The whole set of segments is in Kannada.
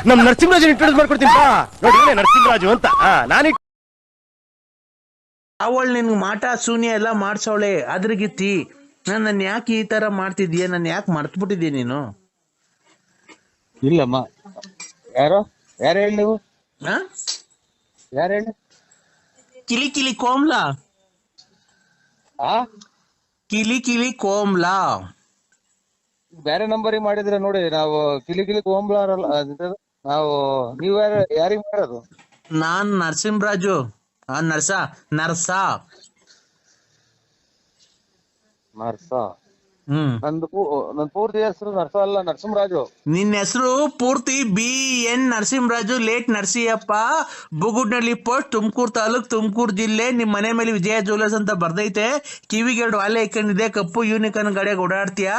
ನಮ್ ನರಸಿಂಹರಾಜ್ ಇಂಟ್ರೊಡ್ಯೂಸ್ ಮಾಡ್ಕೊಡ್ತೀನಿ ಬಾ ನೋಡಿ ನರಸಿಂಹರಾಜು ಅಂತ ನಾನು ಅವಳು ನಿನ್ಗೆ ಮಾಟ ಶೂನ್ಯ ಎಲ್ಲ ಮಾಡ್ಸವಳೆ ಅದ್ರಗಿತ್ತಿ ನನ್ನ ಯಾಕೆ ಈ ತರ ಮಾಡ್ತಿದ್ಯಾ ನನ್ನ ಯಾಕೆ ಮರ್ತ್ಬಿಟ್ಟಿದ್ಯಾ ನೀನು ಇಲ್ಲಮ್ಮ ಯಾರು ಯಾರು ಹೇಳಿ ನೀವು ಆ? ಯಾರು ಹೇಳಿ ಕಿಲಿ ಕಿಲಿ ಕೋಮ್ಲಾ ಆ ಕಿಲಿ ಕಿಲಿ ಕೋಮ್ಲಾ ಬೇರೆ ನಂಬರಿಗೆ ಮಾಡಿದ್ರೆ ನೋಡಿ ನಾವು ಕಿಲಿ ಕಿಲಿ ಕೋಂಬ್ಲಾರಲ್ಲ ನಾವು ನೀವು ಯಾರಿಗೆ ಮಾಡೋದು ನಾನ್ ನರಸಿಂಹರಾಜು ನರ್ಸ ನರ್ಸ ಹ್ಮ್ ನನ್ ಪೂರ್ತಿ ಹೆಸರು ನರ್ಸ ಅಲ್ಲ ನರಸಿಂಹರಾಜು ನಿನ್ನ ಹೆಸರು ಪೂರ್ತಿ BN Narasimharaju late Narasiyappa Bugudnalli post Tumakuru taluk Tumakuru ಜಿಲ್ಲೆ ನಿಮ್ ಮನೆ ಮೇಲೆ ವಿಜಯ ಜ್ಯುವೆಲರ್ಸ್ ಅಂತ ಬರ್ದೈತೆ ಕಿವಿಗೆ 2 ವಾಲೆ ಇಕ್ಕೊಂಡಿದೆ ಕಪ್ಪು ಯೂನಿಕಾರ್ನ್ ಗಾಡಿಯಾಗ ಓಡಾಡ್ತೀಯ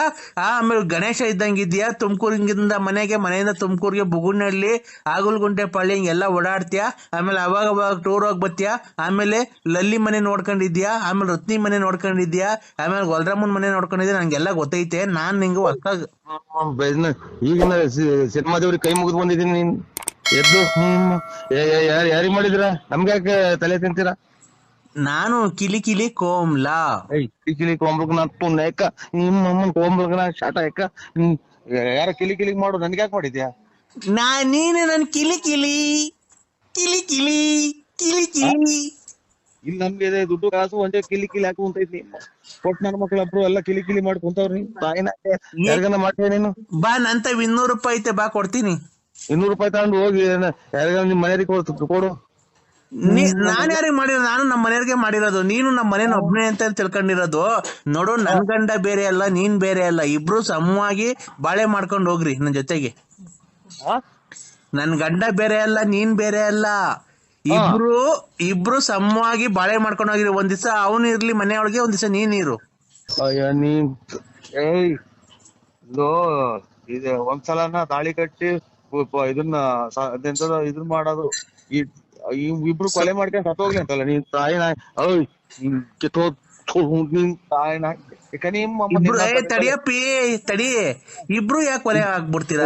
ಆಮೇಲೆ ಗಣೇಶ ಇದ್ದಂಗಿದ್ಯಾ ತುಮಕೂರಿಂದ ಮನೆಯಿಂದ ತುಮಕೂರಿಗೆ ಬುಗುಡ್ನಳ್ಳಿ ಆಗುಲ್ಗುಂಟೆ ಪಳ್ಳಿ ಹಿಂಗೆಲ್ಲ ಓಡಾಡ್ತೀಯ ಆಮೇಲೆ ಅವಾಗ ಟೂರ್ ಹೋಗಿ ಬರ್ತೀಯ ಆಮೇಲೆ ಲಲ್ಲಿ ಮನೆ ನೋಡ್ಕೊಂಡಿದ್ಯಾ ಆಮೇಲೆ ರತ್ನಿ ಮನೆ ನೋಡ್ಕೊಂಡಿದ್ಯಾ ಆಮೇಲೆ ಗೊಲ್ರಾಮನ್ ಮನೆ ನೋಡ್ಕೊಂಡಿದ್ಯಾ ನಂಗೆಲ್ಲ ಗೊತ್ತೈತೆ ನಾನ್ ನಿಂಗೆ ಹೊಸ್ತಾಗ ಈಗಿನ ಸಿನಿಮಾದವ್ರಿಗೆ ಕೈ ಮುಗಿದು ಬಂದಿದ್ದೀನಿ ನೀನ್ ಎದ್ದು ಯಾರಿಗ್ ಮಾಡಿದಿರ ನಮ್ಗೆ ಯಾಕೆ ತಲೆ ತಿಂತೀರಾ ನಾನು ಕಿಲಿ ಕಿಲಿ ಕೋಮ್ಲಾ ಕಿಲಿ ಕೋಂಬ್ಲಕ್ ನಾ ತುನ್ನೇಕ ನಿಮ್ಮಮ್ಮನ್ ಕೋಂಬ್ಲಕ್ ನಾ ಶಾಟ ಯಾಕ ಯಾರ ಕಿಲಿ ಮಾಡು ನನ್ಗೆ ಯಾಕೆ ಮಾಡಿದ್ಯಾ ನೀನು ನನ್ ಕಿಲಿ ಕಿಲಿ ಕಿಲಿ ಕಿಲಿ ಕಿಲಿ ಕಿಲಿ ಇಲ್ಲಿ ನಮ್ಗೆ ಇದೆ ದುಡ್ಡು ಕಾಸು ಒಂದೇ ಕಿಲಿ ಹಾಕು ಅಂತೈತಿ ಕೊಟ್ಟು ನನ್ನ ಮಕ್ಳೊಬ್ರು ಎಲ್ಲ ಕಿಲಿ ಮಾಡಿ ಕುಂತವ್ರಿ ತಾಯಿನ ಯಾರಿಗನ ಮಾಡ್ತೀಯ ನೀನು ಬಾ ನಂತ 200 ರೂಪಾಯಿ ಐತೆ ಬಾ ಕೊಡ್ತೀನಿ 200 ರೂಪಾಯಿ ತಗೊಂಡು ಹೋಗಿ ಯಾರಿಗಾನ ನಿಮ್ ಮನೆಯವ್ರಿಗೆ ಕೊಡು ನಾನ್ ಯಾರಿಗೆ ಮಾಡಿರೋದು ನಾನು ನಮ್ಮ ಮನೆಯವ್ರಿಗೆ ಮಾಡಿರೋದು ನೀನು ನಮ್ಮ ಮನೇನ ಒಬ್ನೇ ಅಂತ ತಿಳ್ಕೊಂಡಿರೋದು ನೋಡು ನನ್ ಗಂಡ ಬೇರೆ ಅಲ್ಲ ನೀನ್ ಬೇರೆ ಅಲ್ಲ ಇಬ್ರು ಸಮವಾಗಿ ಬಾಳೆ ಮಾಡ್ಕೊಂಡು ಹೋಗ್ರಿ ನನ್ ಜೊತೆಗೆ ನನ್ ಗಂಡ ಬೇರೆ ಅಲ್ಲ ನೀನ್ ಬೇರೆ ಅಲ್ಲ ಇಬ್ರು ಸಮವಾಗಿ ಬಾಳೆ ಮಾಡ್ಕೊಂಡು ಹೋಗಿರಿ ಒಂದ್ ದಿವಸ ಅವನು ಇರ್ಲಿ ಮನೆಯೊಳಗೆ ಒಂದ್ ದಿವಸ ನೀನ್ ಇರು ಅಯ್ಯ ನೀನ್ ಇದು ಒಂದ್ಸಲನ ತಾಳಿ ಕಟ್ಟಿ ಇದನ್ನ ಇದನ್ನ ಮಾಡೋದು ಇಬ್ರು ಕೊಲೆ ಮಾಡ್ಕೊಂಡು ಸತ್ತೋಗ್ಲಿ ಅಂತಲ್ಲ ನೀನ್ ತಾಯಿನ ನಿನ್ ತಾಯಿನ ತಡಿಯಪ್ಪಿ ತಡಿ ಇಬ್ರು ಯಾಕೆ ಕೊಲೆ ಆಗ್ಬಿಡ್ತೀರಾ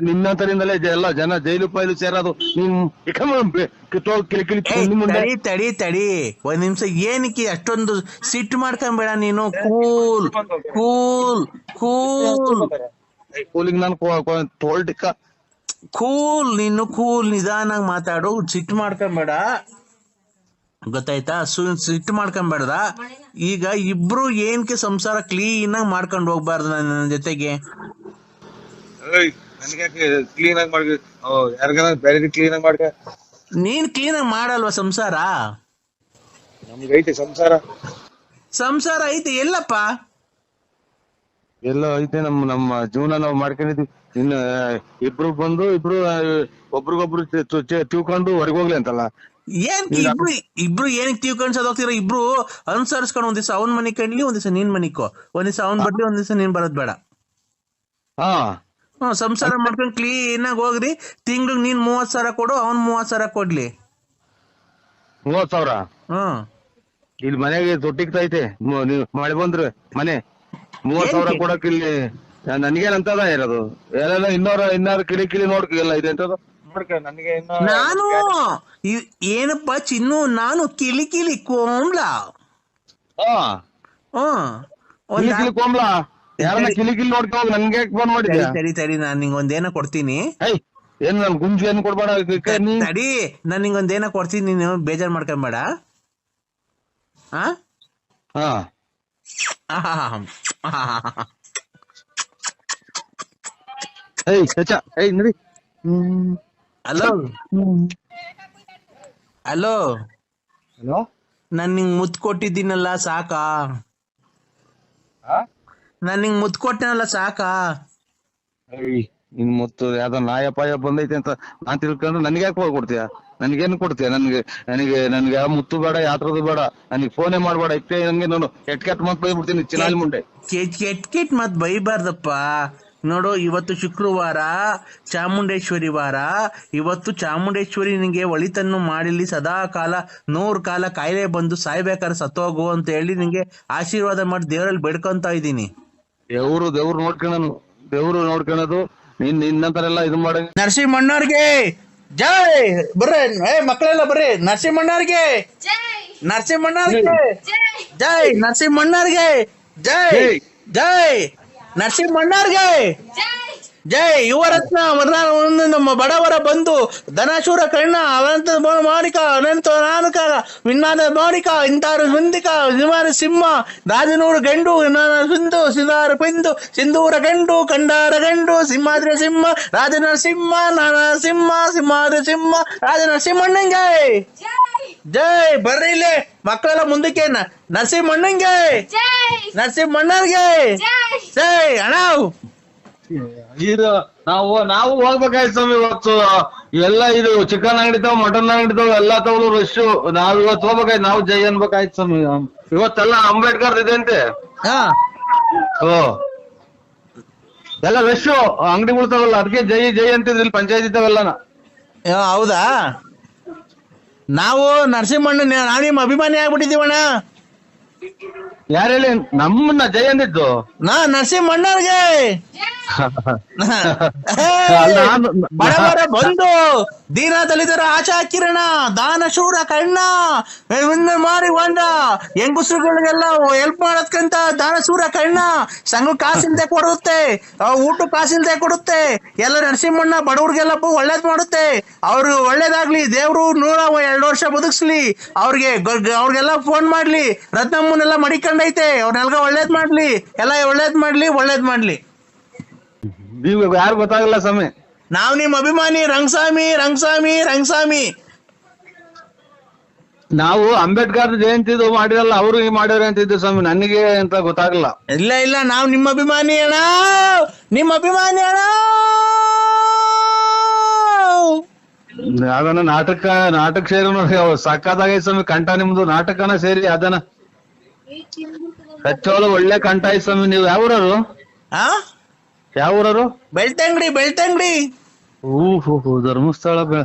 ನಿನ್ನಂತರಿಂದಲೇ ಎಲ್ಲ ಜನ ಜೈಲು ಪೈಲು ಸೇರೋದು ತಡಿ ಒಂದ್ ನಿಮಿಷ ಏನಕ್ಕೆ ಅಷ್ಟೊಂದು ಸಿಟ್ಟು ಮಾಡ್ಕೊಂಬೇಡ ನೀನು ಕೂಲ್ ಕೂಲ್ ಕೂಲ್ ಕೂಲಿಂಗ್ ನಾನು ತೋಲ್ಟಿಕ್ಕ ಕೂಲ್ ನೀನು ಕೂಲ್ ನಿಧಾನಾಗಿ ಮಾತಾಡು ಸಿಟ್ಟು ಮಾಡ್ಕೊಂಬೇಡ ಗೊತ್ತಾಯ್ತಾ ಸಿಟ್ಟು ಮಾಡ್ಕೊಂಬೇಡ್ದ ಈಗ ಇಬ್ರು ಏನಕ್ಕೆ ಸಂಸಾರ ಕ್ಲೀನ್ ಆಗಿ ಮಾಡ್ಕೊಂಡು ಹೋಗ್ಬಾರ್ದು ನನ್ನ ಜೊತೆಗೆ ಕ್ಲೀನ್ ಆಗಿ ಮಾಡ್ಕ ಯಾರಿಗಾನ ಬೇರೆ ಕ್ಲೀನ್ ಆಗಿ ಮಾಡ್ಕ ನೀನ್ ಕ್ಲೀನ್ ಆಗಿ ಮಾಡಲ್ವಾ ಸಂಸಾರ ನಮ್ಗೆ ಐತೆ ಸಂಸಾರ ಐತೆ ಎಲ್ಲಪ್ಪ ಎಲ್ಲ ಐತೆ ನಮ್ಮ ಜೀವನ ನಾವು ಮಾಡ್ಕೊಂಡಿದ್ವಿ ಇನ್ನು ಇಬ್ರು ಬಂದು ಒಬ್ರಿಗೊಬ್ರು ತಿಳ್ಕೊಂಡು ಹೊರಗೆ ಹೋಗ್ಲಿ ಅಂತಲ್ಲ ಏನ್ ಇಬ್ರು ಏನಕ್ಕೆ ತಿಳ್ಕೊಂಡ್ ಹೋಗ್ತೀರ ಇಬ್ರು ಅನುಸರಿಸ್ಕೊಂಡು ಒಂದ್ ದಿವಸ ಅವ್ನ್ ಮನೆ ಕಂಡ್ಲಿ ಒಂದ್ ದಿವಸ ನೀನ್ ಮನಿಕೋ ಒಂದ್ ದಿವಸ ಅವ್ನ್ ಬರ್ಲಿ ಒಂದ್ ದಿವಸ ನೀನ್ ಬರೋದ್ ಬೇಡ ಸಂಸಾರ ಮಾಡ್ಕೊಂಡ್ ಕ್ಲೀನ್ ಆಗಿ ಹೋಗ್ರಿ ತಿಂಗ್ಳಿಗೆ ನೀನ್ 30,000 ಕೊಡು ಅವ್ನ್ 30,000 ಕೊಡ್ಲಿ 30,000 ಇಲ್ಲಿ ಮನೆಗೆ ತೊಟ್ಟಿಗ್ತೈತೆ ನೀವು ಮಳೆ ಬಂದ್ರೆ ಮನೆ 30,000 ಕೊಡಕ್ ಇಲ್ಲಿ ನನ್ಗೇನಂತದ ಇರೋದು ಎಲ್ಲ ಇನ್ನಾರು ಕಿಲಿ ನೋಡ್ಕ ಎಲ್ಲ ಇದೆ ಅಂತದ ನನಗೆ ನಾನು ಏನಪ್ಪಾ ಚಿನ್ನು ನಾನು ಕಿಲಿ ಕಿಲಿ ಕೋಮ್ಲಾ ಕೋಮ್ಲಾ ಯಾರನ್ನ ಕಿಲಿ ನೋಡ್ಕೊ ನನ್ಗೆ ಬಂದ್ ಮಾಡಿದ್ಯಾ ಸರಿ ನಾನ್ ನಿಂಗೆ ಒಂದೇನ ಕೊಡ್ತೀನಿ ಏನ್ ನನ್ ಗುಂಜು ಏನ್ ಕೊಡ್ಬೇಡ ತಡಿ ನಾನ್ ನಿಂಗೆ ಒಂದೇನ ಕೊಡ್ತೀನಿ ನೀನು ಬೇಜಾರ್ ಮಾಡ್ಕೊಂಬೇಡ ನಡಿ ಹಲೋ ಹಲೋ ಹಲೋ ನಾನ್ ನಿಂಗ್ ಮುತ್ ಕೊಟ್ಟಿದ್ದೀನಲ್ಲ ಸಾಕಾ ನಾನ್ ನಿಂಗ್ ಮುತ್ ಕೊಟ್ಟನಲ್ಲ ಸಾಕಾ ನಿನ್ ಮುತ್ತು ಯಾವ್ದೋ ನಾಯಪಾಯ ಬಂದೈತೆ ಅಂತ ನಾನ್ ತಿಳ್ಕೊಂಡ್ರೆ ನನ್ಗೆ ಯಾಕೆ ಕೊಡ್ತೀಯ ನನ್ಗೇನು ಕೊಡ್ತೀಯ ನನ್ಗೆ ಯಾವ ಮುತ್ತು ಬೇಡ ಯಾತ್ರದು ಬೇಡ ನನಗೆ ಫೋನೇ ಮಾಡ್ಬೇಡ ಇಷ್ಟೇ ನನ್ಗೆ ನೋಡು ಕೆಟ್ ಮತ್ ಬೈಬಿಡ್ತೀನಿ ಚಿನಾಲಿ ಮುಂಡೆ ಕೆಟ್ ಮತ್ ಬೈಬಾರ್ದಪ್ಪ ನೋಡು ಇವತ್ತು ಶುಕ್ರವಾರ ಚಾಮುಂಡೇಶ್ವರಿ ವಾರ ಇವತ್ತು ಚಾಮುಂಡೇಶ್ವರಿ ನಿಂಗೆ ಒಳಿತನ್ನು ಮಾಡಿಲಿ ಸದಾ ಕಾಲ 100 ಕಾಲ ಕಾಯಿಲೆ ಬಂದು ಸಾಯ್ಬೇಕಾದ್ರೆ ಸತ್ತೋಗು ಅಂತ ಹೇಳಿ ನಿಂಗೆ ಆಶೀರ್ವಾದ ಮಾಡಿ ದೇವರಲ್ಲಿ ಬೇಡ್ಕೊಂತ ಇದ್ದೀನಿ ದೇವ್ರು ನೋಡ್ಕೊಳ್ಳೋದು ನಿನ್ನಂತರ ಎಲ್ಲ ಇದು ಮಾಡಂಗ. ನರಸಿಂಹಣ್ಣವ್ರಿಗೆ ಜೈ. ಬರ್ರಿ ಮಕ್ಕಳೆಲ್ಲ ಬರ್ರಿ. ನರಸಿಂಹಣ್ಣವ್ರಿಗೆ ನರಸಿಂಹಣ್ಣವ್ರಿಗೆ ಜೈ. ನರಸಿಂಹಣ್ಣವ್ರಿಗೆ ಜೈ. ಜೈ ನರಸಿಂಹಣ್ಣವ್ರಿಗೆ ಜೈ. ಯುವರತ್ನ ಒಂದು ನಮ್ಮ ಬಡವರ ಬಂಧು ಧನಶೂರ ಕರ್ಣ ಅನಂತ ಮೌನಿಕ ಅನಂತ ನಾನಕ ವಿನ್ನಾದ ಮೌನಿಕ ಇಂತಾರು ಮುಂದಿಕ ನಿವಾರ ಸಿಂಹ ರಾಜನೂರು ಗಂಡು ಸಿಂಧು ಸಿಂಧಾರ ಪಿಂದು ಸಿಂಧೂರ ಗಂಡು ಕಂಡಾರ ಗಂಡು ಸಿಂಹಾದ್ರಿ ಸಿಂಹ ರಾಜನರಸಿಂಹ ನರಸಿಂಹ ಸಿಂಹಾದ್ರಿ ಸಿಂಹ ರಾಜನರಸಿಂಹಣ್ಣಂಗೆ ಜೈ. ಬರ್ರಿ ಇಲ್ಲಿ ಮಕ್ಕಳೆಲ್ಲ ಮುಂದಕ್ಕೆ. ನರಸಿಂಹಣ್ಣಂಗೆ ನರಸಿಂಹಣ್ಣರ್ಗೆ ಜೈ. ಅಣ್ಣ ಇದು ನಾವು ಹೋಗ್ಬೇಕಾಯ್ತು ಸ್ವಾಮಿ. ಇವತ್ತು ಎಲ್ಲ ಇದು ಚಿಕನ್ ಅಂಗಡಿ ತಾವ್ ಮಟನ್ ಅಂಗಡಿ ತಾವ್ ಎಲ್ಲಾ ತಗೊಳ್ಳೋ ರಶ್. ನಾವ್ ಇವತ್ತು ಹೋಗ್ಬೇಕಾಯ್ತು. ನಾವು ಜೈ ಅನ್ಬೇಕಾಯ್ತು ಸ್ವಾಮಿ. ಇವತ್ತೆಲ್ಲ ಅಂಬೇಡ್ಕರ್ ಇದೆ ಅಂತೆ. ಓ ಎಲ್ಲ ರಶ್ ಅಂಗಡಿಗಳು ತಾವಲ್ಲ, ಅದಕ್ಕೆ ಜೈ ಜೈ ಅಂತಿದ್ರಿ ಇಲ್ಲಿ ಪಂಚಾಯತ್ ಇದ್ದಾವೆಲ್ಲನ. ಹೌದಾ? ನಾವು ನರಸಿಂಹಣ್ಣ ನಾನು ನಿಮ್ಮ ಅಭಿಮಾನಿ ಆಗ್ಬಿಟ್ಟಿದೀವಣ್ಣ. ಯಾರು ಹೇಳಿ ನಮ್ಮನ್ನ ಜೈ ಅಂದಿದ್ದು? ನರಸಿಂಹಣ್ಣವ್ರಿಗೆ ಬಡವರ ಬಂಧು ದೀನ ದಲಿತರ ಆಶಾ ಕಿರಣ ದಾನಶೂರ ಕಣ್ಣ ಮಾಡಿ ಹೊಂಡ ಹೆಂಗಸರುಗಳಿಗೆಲ್ಲ ಹೆಲ್ಪ್ ಮಾಡೋದ್ಕಂತ ದಾನಶೂರ ಕಣ್ಣ. ಸಂಘ ಕಾಸಿಲ್ದೆ ಕೊಡುತ್ತೆ, ಊಟ ಕಾಸಿಲ್ದೆ ಕೊಡುತ್ತೆ. ಎಲ್ಲ ನರಸಿಂಹಣ್ಣ ಬಡವ್ರಿಗೆಲ್ಲ ಒಳ್ಳೇದ್ ಮಾಡುತ್ತೆ. ಅವ್ರು ಒಳ್ಳೇದಾಗ್ಲಿ, ದೇವ್ರು 102 ವರ್ಷ ಬದುಕ್ಸ್ಲಿ. ಅವ್ರಿಗೆಲ್ಲ ಫೋನ್ ಮಾಡ್ಲಿ. ರತ್ನಮ್ಮನೆಲ್ಲ ಮಡಿಕೊಂಡೈತೆ, ಅವ್ರನ್ನೆಲ್ಗ ಒಳ್ಳೇದ್ ಮಾಡ್ಲಿ, ಎಲ್ಲ ಒಳ್ಳೇದ್ ಮಾಡ್ಲಿ. ನೀವು ಯಾರು ಗೊತ್ತಾಗಲ್ಲ ಸ್ವಾಮಿ. ನಾವ್ ನಿಮ್ ಅಭಿಮಾನಿ ರಂಗಸ್ವಾಮಿ. ನಾವು ಅಂಬೇಡ್ಕರ್ ಜಯಂತಿದು ಮಾಡಿರಲ್ಲ, ಅವರು ಮಾಡ್ಯಾರ ಅಂತಿದ್ದೆ ಸ್ವಾಮಿ. ನನಗೆ ಅಂತ ಗೊತ್ತಾಗಲ್ಲ. ಇಲ್ಲ ನಾವ್ ನಿಮ್ಮ ಅಭಿಮಾನಿ ಅಣ್ಣ. ಅದನ್ನ ನಾಟಕ ಸೇರಿ ನೋಡಿ ಸಕ್ಕತ್ತಾಗೈತೆ ಸ್ವಾಮಿ. ಕಂಠ ನಿಮ್ದು ನಾಟಕನ ಸೇರಿ ಅದನ್ನ ಹೆಚ್ಚೋಳು ಒಳ್ಳೆ ಕಂಠ ಐತ್ ಸ್ವಾಮಿ. ನೀವು ಯಾವೂರರು? ಬೆಳ್ತಂಗಡಿ. ಧರ್ಮಸ್ಥಳ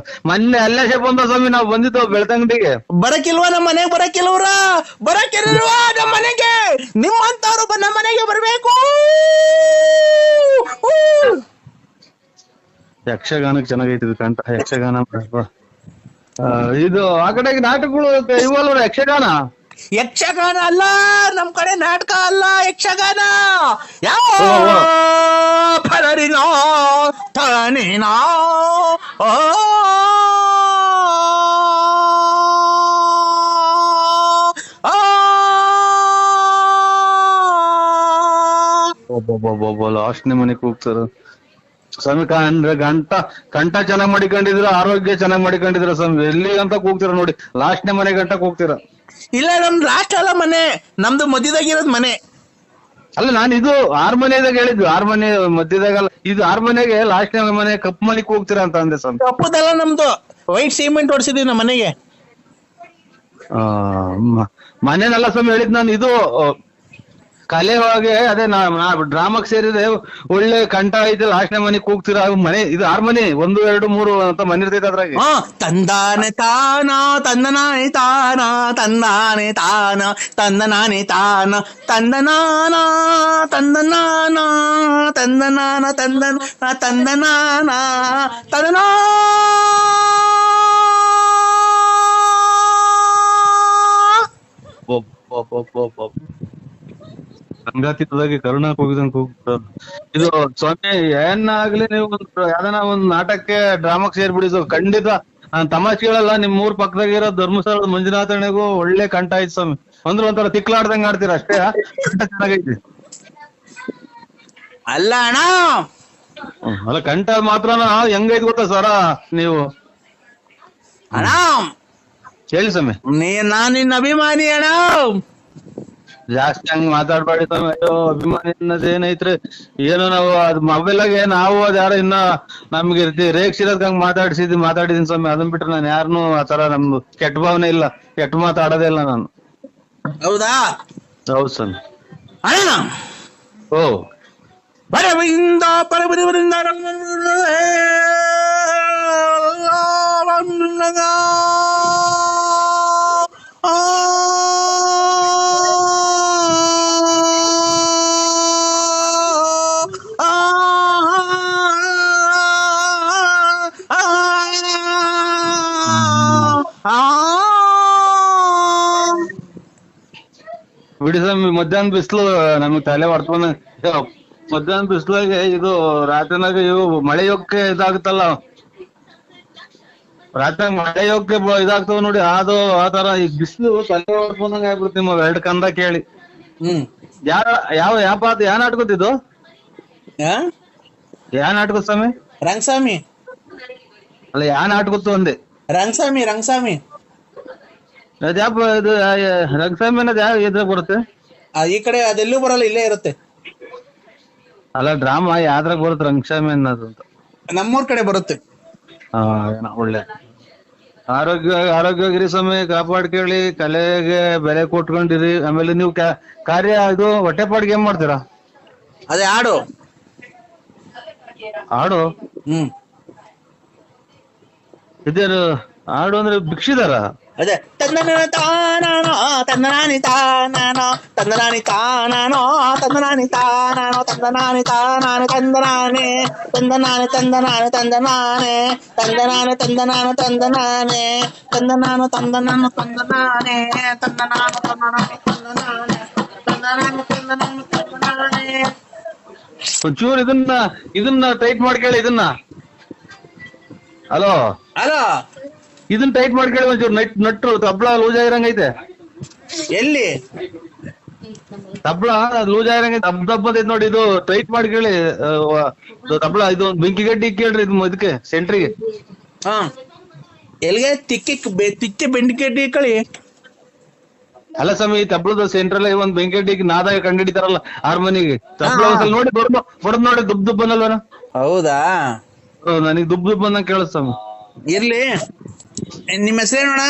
ಮೊನ್ನೆ ಅಲ್ಲೇ ಬಂದ ಸ್ವಾಮಿ. ನಾವು ಬಂದಿದ್ದು ಬೆಳ್ತಂಗಡಿಗೆ. ಬರಕಿಲ್ವಾ ನಮ್ಮ ಮನೆಗೆ? ಬರಕಿಲ್ವಾ ನಮ್ಮ ಮನೆಗೆ? ನಿಮ್ಮಂತವ್ರು ನಮ್ಮ ಮನೆಗೆ ಬರ್ಬೇಕು. ಯಕ್ಷಗಾನಕ್ಕೆ ಚೆನ್ನಾಗೈತಿ ಕಂಠ. ಯಕ್ಷಗಾನ ಇದು ಆ ಕಡೆಗೆ ನಾಟಕಗಳು ಇವಲ್ವ? ಯಕ್ಷಗಾನ ಅಲ್ಲ ನಮ್ ಕಡೆ, ನಾಟಕ ಅಲ್ಲ, ಯಕ್ಷಗಾನ. ಯಾವ ಫಲರಿನೋ ತನೇನೋ ಲಾಸ್ಟ್ನೇ ಮನೆಗೆ ಹೋಗ್ತಾರ ಸ್ವಾಮಿ. ಕಂಠ ಚೆನ್ನಾಗ್ ಮಾಡಿಕೊಂಡಿದ್ರ, ಆರೋಗ್ಯ ಚೆನ್ನಾಗ್ ಮಾಡಿಕೊಂಡಿದ್ರ ಸ್ವಾಮಿ. ಎಲ್ಲಿ ಅಂತ ಕೂಗ್ತೀರ ನೋಡಿ, ಲಾಸ್ಟ್ನೇ ಮನೆ ಗಂಟ ಕೂಗ್ತೀರ. ಇಲ್ಲ ನಮ್ದು ಲಾಸ್ಟ್ ಅಲ್ಲ ಮನೆ, ನಮ್ದು ಮಧ್ಯದಾಗಿರೋದ್ ಮನೆ. ಅಲ್ಲ ನಾನು ಇದು ಆರ್ಮನೆದಾಗ ಹೇಳಿದ್ವಿ. ಆರ್ಮನೆ ಮಧ್ಯದಾಗಲ್ಲ, ಇದು ಆರ್ಮನೆಗೆ ಲಾಸ್ಟ್ನೇ ಮನೆ ಕಪ್ಪು ಮನೆಗೆ ಹೋಗ್ತೀರಾ ಅಂತ ಅಂದೆ ಸ್ವಾಮಿ. ಕಪ್ಪದಲ್ಲ ನಮ್ದು, ವೈಟ್ ಸಿಮೆಂಟ್ ಹೊಡ್ಸಿದ್ವಿ ನಮ್ಮ ಮನೆಗೆ. ಮನೇನಲ್ಲ ಸ್ವಾಮಿ ಹೇಳಿದ್ ನಾನು. ಇದು ಕಲೆ ಒಳಗೆ ಅದೇ ಡ್ರಾಮಾಕ್ ಸೇರಿದೆ. ಒಳ್ಳೆ ಕಂಠ ಐತೆ, ಲಾಸ್ಟ್ನೇ ಮನೆ ಕೂಗ್ತೀರಾ. ಮನೆ ಇದು 6 ಮನೆ, 1 2 3 ಅಂತ ಮನೆ ಇರ್ತೈತೆ ಅದ್ರಾಗೆ. ತಂದಾನೆ ತಾನ ತಂದನಾನೆ ತಾನ ತಂದಾನೆ ತಾನ ತಂದನಾನೆ ತಾನ ತಂದನಾನ ತಂದನಾನ ತಂದನಾನ ತಂದನಾನ ತಂದನಾ. ಸಂಗಾತಿದಾಗಿ ಕರುಣಾಕ್ ಹೋಗಿದಂಗ ಹೋಗ್ತಾರ. ಇದು ಸ್ವಾಮಿ ಏನಾಗ್ಲಿ, ನೀವು ಯಾವ್ದನ ಒಂದ್ ನಾಟಕಕ್ಕೆ ಡ್ರಾಮಾಕ್ ಸೇರ್ಬಿಡಿದು ಖಂಡಿತ ತಮಾಷೆ ಕೇಳಲ್ಲ. ನಿಮ್ ಊರ್ ಪಕ್ಕದಾಗಿರೋ ಧರ್ಮಸ್ಥಳದ ಮಂಜುನಾಥನಿಗೂ ಒಳ್ಳೆ ಕಂಠ ಐತಿ ಸ್ವಾಮಿ. ಒಂಥರ ತಿಕ್ಲಾಡ್ದಂಗ ಆಡ್ತೀರ ಅಷ್ಟೇ. ಕಂಠ ಚೆನ್ನಾಗೈತಿ. ಅಲ್ಲ ಅಣ್ಣ, ಅಲ್ಲ ಕಂಠ ಮಾತ್ರನ ಹೆಂಗೈತಿ ಗೊತ್ತಾ ಸರ ನೀವು? ಅಣ್ಣ ಹೇಳಿ ಸ್ವಾಮಿ. ನಾನ್ ನಿನ್ನ ಅಭಿಮಾನಿ ಅಣ್ಣ. ಜಾಸ್ತಿ ಹಂಗ್ ಮಾತಾಡ್ಬೇಡಿ ಸ್ವಾಮಿ. ಅಯ್ಯೋ ಅಭಿಮಾನಿ ಅನ್ನೋದೇನೈತ್ರಿ? ಏನೋ ನಾವು ಅದ್ ಮೊಬೈಲಾಗೆ ನಾವು ಅದ್ ಯಾರೋ ಇನ್ನ ನಮ್ಗೆ ರೇಗ್ಸಿರೋದ್ ಹಂಗ್ ಮಾತಾಡಿದೀನಿ ಸ್ವಾಮಿ. ಅದನ್ ಬಿಟ್ರೆ ನಾನು ಯಾರನು ಆತರ ನಮ್ದು ಕೆಟ್ಟ ಭಾವನೆ ಇಲ್ಲ, ಕೆಟ್ಟ ಮಾತಾಡೋದೇ ಇಲ್ಲ ನಾನು. ಹೌದಾ? ಹೌದು ಸ್ವಾಮಿ. ಅಣ್ಣ ಓ ಬರವಿಂದ ಪರಬರಿಂದ ಬಿಡಿ ಸ್ವಾಮಿ, ಮಧ್ಯಾಹ್ನ ಬಿಸಿಲು ನಮಗ್ ತಲೆ ಹೊಡ್ಕೊಂಡ ಮಧ್ಯಾಹ್ನ ಬಿಸಿಲಾಗೆ ಇದು ರಾತ್ರಿನಾಗ ಇವು ಮಳೆ ಯೋಗಕ್ಕೆ ಇದಾಗುತ್ತಲ್ಲ, ರಾತ್ರಿ ಮಳೆ ಯೋಗಕ್ಕೆ ಇದಾಗ್ತಾವ ನೋಡಿ, ಅದು ಆ ತರ ಈಗ ಬಿಸಿಲು ತಲೆ ಹೊಡ್ಕೊಂಡಂಗ ಆಗ್ಬಿಡ್ತೀವಿ ನಾವು ಎರಡು ಕಂದ ಕೇಳಿ. ಯಾರ ಯಾವ ನಾಟಕದಿದ್ದು, ಯಾ ನಾಟಕ ಸ್ವಾಮಿ? ರಂಗಸ್ವಾಮಿ ಅಲ್ಲ, ಯಾ ನಾಟಕತ್ತು ಅಂದೆ. ರಂಗಸ್ವಾಮಿ ಅದ್ಯಾಪ ಇದು ರಂಗಸ್ವಾಮಿ ಅನ್ನೋದು ಯಾವ ಇದ್ರಾಗ ಬರುತ್ತೆ? ಈ ಕಡೆ ಅದೆಲ್ಲೂ ಬರಲ್ಲ, ಇಲ್ಲೇ ಇರುತ್ತೆ. ಅಲ್ಲ, ಡ್ರಾಮಾ ಯಾವ್ದ್ರಾಗ ಬರುತ್ತೆ ರಂಗಸ್ವಾಮಿ ಅನ್ನೋದು ಅಂತ? ನಮ್ಮೂರ್ ಕಡೆ ಬರುತ್ತೆ. ಒಳ್ಳೆ ಆರೋಗ್ಯವಾಗಿರಿ ಸ್ವಾಮಿ, ಕಾಪಾಡ್ಕೊಳ್ಳಿ, ಕಲೆಗೆ ಬೆಲೆ ಕೊಟ್ಕೊಂಡಿರಿ. ಆಮೇಲೆ ನೀವು ಕಾರ್ಯ ಇದು ಹೊಟ್ಟೆಪಾಡಿಗೆ ಏನ್ ಮಾಡ್ತೀರಾ? ಅದೇ ಹಾಡು ಇದೇನು ಹಾಡು ಅಂದ್ರೆ ಭಿಕ್ಷಿದಾರ? ಅದೇ ತಂದನಾನಿ ತಾನಾನೋ ತಂದನಾನಿ ತಾನಾನೋ ತಂದನಾನಿ ತಾನಾನೋ ತಂದನಾನಿ ತಾನಾನೋ ತಂದನಾನಿ ತಾನಾನೆ ತಂದನಾನೆ ತಂದನಾನೆ ತಂದನಾನೆ ತಂದನಾನೆ ತಂದನಾನೆ ತಂದನಾನು ತಂದನಾನೆ ತಂದನಾನು ತಂದನಾನು ತಂದನಾನೆ ತಂದನಾನು ತಂದನಾನು ತಂದನಾನೆ ತಂದನಾನು ತಂದನಾನು ತಂದನಾನೆ. ಒಂಚೂರು ಇದನ್ನ ಟೈಟ್ ಮಾಡ್ಕೊಳ್ಳಿ. ಹಲೋ, ಇದನ್ನ ಟೈಟ್ ಮಾಡ್ಕೊಳ್ಳಿ ಒಂಚೂರು. ನಟ್ರು ತಬ್ಲಾ ಲೂಸ್ ಆಗಿರಂಗೈತೆ. ಎಲ್ಲಿ ತಬ್ಲಾ ಲೂಸ್ ಆಗಿರಂಗೈತೆ, ದಬ್ಬದೈತೆ ನೋಡಿ. ಇದು ಟೈಟ್ ಮಾಡ್ಕೊಳ್ಳಿ ತಬ್ಲಾ. ಇದು ಬೆಂಕಿ ಗಡ್ಡಿ ಕೇಳ್ರಿ ಇದಕ್ಕೆ ಸೆಂಟ್ರಿಗೆ. ಎಲ್ಲಿಗೆ ತಿಕ್ಕೆ ಬೆಂಡಿಕೆಡ್ಡಿ ಕಳಿ. ಅಲ್ಲ ಸ್ವಾಮಿ, ತಬ್ಲದ ಸೆಂಟ್ರಲ್ ಒಂದ್ ಬೆಂಕಿ ಗಡ್ಡಿಗೆ ನಾದಾಗ ಕಂಡಿಡಿತಾರಲ್ಲ ಹಾರ್ಮೋನಿಗೆ, ತಬ್ಲಾ ಒಂದ್ಸಲ ನೋಡಿ ಹೊಡೆದ್ ನೋಡಿ ದುಬ್ ಅನ್ನಲ್ವನ? ಹೌದಾ, ನನಗೆ ದುಬ್ ಬಂದಂಗ ಕೇಳಿಸ್ ಸ್ವಾಮಿ. ಇರ್ಲಿ, ನಿಮ್ಮ ಹೆಸರೇನೋಣ?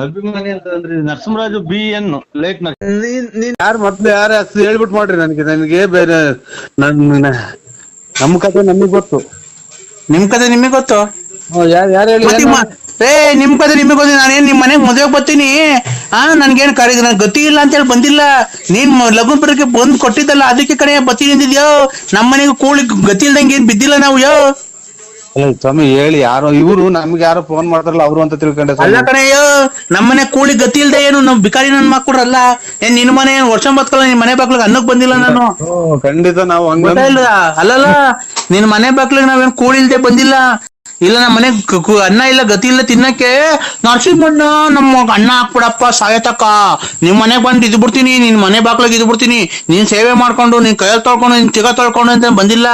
ಅಭಿಮಾನಿ ಅಂತ ಅಂದ್ರಿ ನರಸಿಂಹರಾಜು BN ಲೇಟ್. ಯಾರು ಮೊದ್ಲು ಯಾರ ಹೇಳ್ಬಿಟ್ಟು ಮಾಡ್ರಿ ನನಗೆ ಬೇರೆ ನಮ್ ಕತೆ ನಮಗ್ ಗೊತ್ತು. ನಿಮ್ ಕತೆ ನಿಮಗೆ ಗೊತ್ತು? ಯಾರು ಹೇಳಿ ನಿಮ್ ಕತೆ ನಿಮಗೆ ಗೊತ್ತು. ನಾನೇನ್ ನಿಮ್ ಮನೆಗ್ ಮದುವೆ ಬರ್ತೀನಿ, ನನ್ಗೇನ್ ಕರೀ ನನ್ ಗತಿ ಇಲ್ಲ ಅಂತ ಹೇಳಿ ಬಂದಿಲ್ಲ. ನೀನ್ ಲಗ್ನ ಬರಕ್ಕೆ ಬಂದ್ ಕೊಟ್ಟಿದ್ದಲ್ಲ, ಅದಕ್ಕೆ ಕಡೆ ಬತ್ತೀನಿ ಅಂದಿದ್ಯೋ. ನಮ್ ಮನೆಗೆ ಕೂಳಿ ಗತಿ ಇಲ್ದಂಗೆ ಏನ್ ಬಿದ್ದಿಲ್ಲ ನಾವು. ಸ್ವಾಮಿ ಹೇಳಿ, ಯಾರೋ ಇವ್ರು ನಮ್ಗೆ ಯಾರೋ ಫೋನ್ ಮಾಡ್ತಾರಲ್ಲ ಅವರು ಅಂತ ತಿಳ್ಕೊಂಡೆ. ಅಲ್ಲ ಕಣಯ್ಯೋ, ನಮ್ಮನೆ ಕೂಳಿ ಗತಿ ಇಲ್ದೆ ಏನು ನಾವ್ ಬಿಕಾರಿ ನನ್ ಮಕ್ಕಳ್ರಲ್ಲ. ಏನ್ ನಿನ್ ಮನೆ ವರ್ಷ ಬತ್ಕಲ್ಲ, ನಿನ್ ಮನೆ ಬಾಗ್ಲಿಗೆ ಅನ್ನಕ್ ಬಂದಿಲ್ಲ ನಾನು. ಖಂಡಿತ ನಾವು ಅಲ್ಲಲ್ಲ, ನಿನ್ ಮನೆ ಬಾಗ್ಲಿಗೆ ನಾವೇನ್ ಕೂಳಿ ಇಲ್ದೆ ಬಂದಿಲ್ಲ. ಇಲ್ಲ ನಮ್ಮ ಮನೆ ಅನ್ನ ಇಲ್ಲ, ಗತಿ ಇಲ್ಲ ತಿನ್ನಕ್ಕೆ. ನರಸಿಂಹಣ್ಣ ನಮ್ಮ ಅಣ್ಣ ಹಾಕ್ಬಿಡಪ್ಪ ಸಾಯತಕ್ಕ, ನಿಮ್ ಮನೆಗ್ ಬಂದು ಇದ್ ಬಿಡ್ತೀನಿ, ನಿನ್ ಮನೆ ಬಾಗ್ಲಿಗೆ ಇದ್ ಬಿಡ್ತೀನಿ, ನೀನ್ ಸೇವೆ ಮಾಡ್ಕೊಂಡು ನಿನ್ ಕೈಯಲ್ಲಿ ತೊಳ್ಕೊಂಡು ನಿನ್ ತಿಗ ತೊಳ್ಕೊಂಡು ಅಂತ ಬಂದಿಲ್ಲ.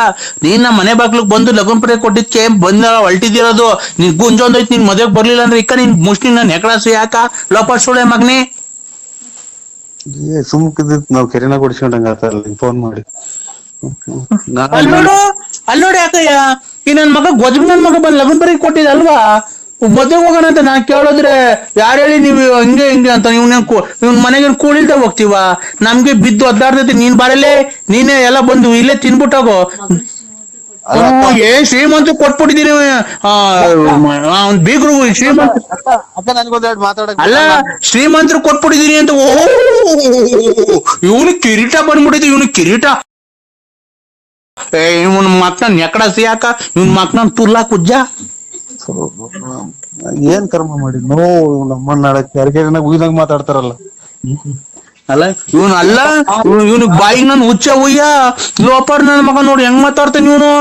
ನೀನ್ ನಮ್ಮ ಮನೆ ಬಾಗ್ಲಿಗೆ ಬಂದು ಲಗ್ನ ಪಡೆ ಕೊಟ್ಟಿದ್ಕೆ ಬಂದ ಹೊಲ್ಟಿದಿರೋದು. ನಿನ್ ಗುಂಜೊಂದೈತಿ, ನಿನ್ ಮದ್ವೆಗ್ ಬರ್ಲಿಲ್ಲ ಅಂದ್ರೆ ಇಕ್ಕ ನಿನ್ ಮುಷ್ಟಿ ನನ್ ಹೆಕಳಾಸು ಯಾಕ ಲೋಪ ಸುಳೆ ಮಗ್ನಿ. ಸುಮ್ಕಿದ್ ನಾವ್ ಕೆರೆನ ಕೊಡಿಸ್ಕೊಂಡಂಗ ಫೋನ್ ಮಾಡಿ. ಅಲ್ಲೋಡಿ ಯಾಕಯ್ಯ, ಈ ನನ್ ಮಗ ಗೊಜಗ್ ನನ್ ಮಗ ಬಂದ್ ಲಗ್ನ ಬರೀ ಕೊಟ್ಟಿದ ಅಲ್ವಾ, ಮದ್ವೆಗೆ ಹೋಗೋಣ ಅಂತ ನಾನ್ ಕೇಳಿದ್ರೆ ಯಾರು ಹೇಳಿ ನೀವು ಹಿಂಗೆ ಅಂತ. ಇವ್ನ ಮನೆಗೆ ಕೂಳಿಲ್ದೆ ಹೋಗ್ತೀವ, ನಮ್ಗೆ ಬಿದ್ದು ಒದ್ದಾಡ್ತೈತಿ. ನೀನ್ ಬಾರಲ್ಲೇ, ನೀನೇ ಎಲ್ಲ ಬಂದು ಇಲ್ಲೇ ತಿನ್ಬಿಟ್ಟೋಗು. ಶ್ರೀಮಂತ ಕೊಟ್ಬಿಟ್ಟಿದೀನಿ ಬೀಗ್ರು. ಶ್ರೀಮಂತ ಅಲ್ಲ, ಶ್ರೀಮಂತರು ಕೊಟ್ಬಿಟ್ಟಿದೀನಿ ಅಂತ. ಓಹೋ, ಇವನು ಕಿರೀಟ ಬಂದ್ಬಿಟ್ಟಿದೆ, ಇವನು ಕಿರೀಟ. ಇವನ್ ಮಕ್ಳನ್ ಎಕಡ ಸಿಯಾಕ, ಇವನ್ ಮಕ್ಳನ್ ತುರ್ಲಾ ಕುಜ್ಜ. ಏನ್ ಕರ್ಮ ಮಾಡಿ ನಮ್ಮನ್ನ ಉಯ್ದಂಗ್ ಮಾತಾಡ್ತಾರಲ್ಲ. ಅಲ್ಲ ಇವನು ಅಲ್ಲ, ಇವನು ಬಾಯಿಗೆ ನನ್ ಹುಚ್ಚ ಉಯ್ಯ ಲೋಪರ್ ನನ್ ಮಗ ನೋಡಿ ಹೆಂಗ್ ಮಾತಾಡ್ತಾನೆ ಇವನು.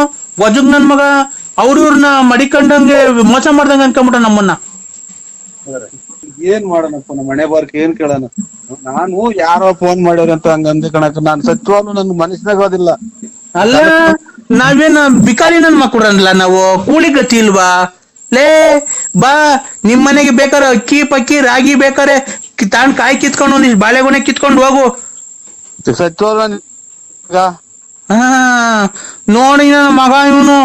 ವಜಗ್ ನನ್ ಮಗ ಇವ್ರನ್ನ ಮಡಿಕೊಂಡಂಗೆ ಮೋಸ ಮಾಡ್ದಂಗ ಅನ್ಕೊಂಬಿಟ್ಟ ನಮ್ಮನ್ನ. ಏನ್ ಮಾಡೋಣಪ್ಪ, ನಮ್ಮ ಮನೆ ಬಾರ್ಕ್ ಏನ್ ಕೇಳೋಣ. ನಾನು ಯಾರೋ ಫೋನ್ ಮಾಡ್ಯಾರಂತ ಹಂಗ ಅಂದೆ ಕಣಕ. ನಾನ್ ಸತ್ವಾಗ್ಲೂ ನನ್ ಮನಸ್ಸಿನಾಗೋದಿಲ್ಲ. ಅಲ್ಲ, ನಾವೇನ್ ಬಿಕಾರಿ ನನ್ ಮಕ್ಕಳಲ್ಲ, ನಾವು ಕೂಲಿ ಗತಿ ಇಲ್ವಾ? ಲೇ ಬಾ, ನಿಮ್ ಮನೆಗೆ ಬೇಕಾರೆ ಅಕ್ಕಿ ಪಕ್ಕಿ ರಾಗಿ ಬೇಕಾರೆ ತಾಂಡ್ ಕಾಯಿ ಕಿತ್ಕೊಂಡು ಒಂದಿಷ್ಟು ಬಾಳೆಗೊನೆ ಕಿತ್ಕೊಂಡು ಹೋಗು. ನೋಡಿ ನನ್ನ ಮಗ ಇವನು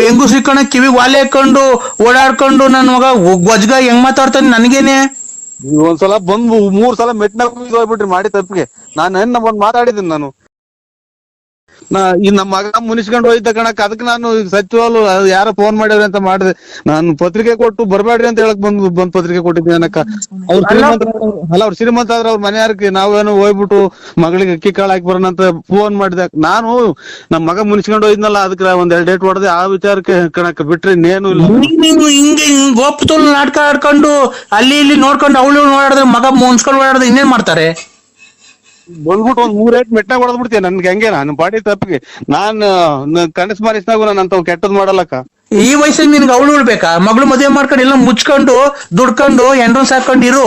ಹೆಂಗು ಸಿಕ್ಕಣ ಕಿವಿಗೆ ವಾಲೆ ಹಾಕೊಂಡು ಓಡಾಡ್ಕೊಂಡು ನನ್ನ ಮಗ ಗೊಜ್ಗ ಹೆಂಗ್ ಮಾತಾಡ್ತಾನೆ ನನ್ಗೇನೆ. ಒಂದ್ಸಲ ಬಂದು 3 ಸಲ ಮೆಟ್ನಾಗ ಹೋಗ್ಬಿಟ್ರಿ ಮಾಡಿ ತಪ್ಪಿಗೆ. ನಾನು ಬಂದ್ ಮಾತಾಡಿದ್ದೀನಿ. ನಾನು ಈ ನಮ್ಮ ಮಗ ಮುನಿಸ್ಕೊಂಡು ಹೋಯ್ತ ಕಣಕ್ ಅದಕ್ಕೆ ನಾನು ಸಚಿವಾಲು ಯಾರೋ ಫೋನ್ ಮಾಡ್ಯಾರ ಅಂತ ಮಾಡಿದೆ. ನಾನು ಪತ್ರಿಕೆ ಕೊಟ್ಟು ಬರ್ಬೇಡ್ರಿ ಅಂತ ಹೇಳಕ್ ಬಂದ್ ಪತ್ರಿಕೆ ಕೊಟ್ಟಿದ್ದೆ ಏನಕ್ಕ. ಅವ್ರು ಶ್ರೀಮಂತ ಅಲ್ಲ, ಅವ್ರು ಶ್ರೀಮಂತ ಆದ್ರೆ ಅವ್ರ ಮನೆಯಾರಕ್ಕೆ ನಾವೇನು ಹೋಗ್ಬಿಟ್ಟು ಮಗಳಿಗೆ ಅಕ್ಕಿ ಕಾಳು ಹಾಕಿ ಬರೋಣ ಅಂತ ಫೋನ್ ಮಾಡಿದೆ. ನಾನು ನಮ್ ಮಗ ಮುನಿಸ್ಕೊಂಡು ಹೋಯ್ದ್ನಲ್ಲ, ಅದಕ್ಕೆ ಒಂದ್ 2 ಡೇಟ್ ಹೊಡೆದೆ. ಆ ವಿಚಾರಕ್ಕೆ ಕಣಕ್ ಬಿಟ್ರೆ ಇನ್ನೇನು ಇಲ್ಲ. ನೀನು ಹಿಂಗೆ ಗೋಪ್ತುಲ್ ನಾಟಕ ಆಡ್ಕೊಂಡು ಅಲ್ಲಿ ಇಲ್ಲಿ ನೋಡ್ಕೊಂಡು ಅವಳು ಓಡಾಡಿದ್ರೆ ಮಗ ಮುನ್ಸ್ಕೊಂಡು ಓಡಾಡಿದ್ರೆ ಇನ್ನೇನ್ ಮಾಡ್ತಾರೆ? ಬಂದ್ಬಿಟ್ಟು ಒಂದ್ 3 ಏಟ್ ಮೆಟ್ನಾಗ ಹೊಡೆದ್ಬಿಡ್ತೀಯ ನನ್ಗೆ. ಹಂಗೆ ನಾನು ಪಾಡಿ ತಪ್ಪಿಗೆ ನಾನು ಕನಸ್ ಮಾರಿಸ್ನಾಗು ನಾನು ಅಂತ ಕೆಟ್ಟದ್ ಮಾಡಲ್ಲಕ್ಕ. ಈ ವಯಸ್ಸಿಗೆ ನಿನ್ಗೆ ಅವಳು ಉಳ್ಬೇಕಾ? ಮಗಳು ಮದುವೆ ಮಾಡ್ಕೊಂಡು ಎಲ್ಲ ಮುಚ್ಕೊಂಡು ದುಡ್ಕೊಂಡು ಎಂಡ್ರನ್ ಸಾಕೊಂಡು ಇರು.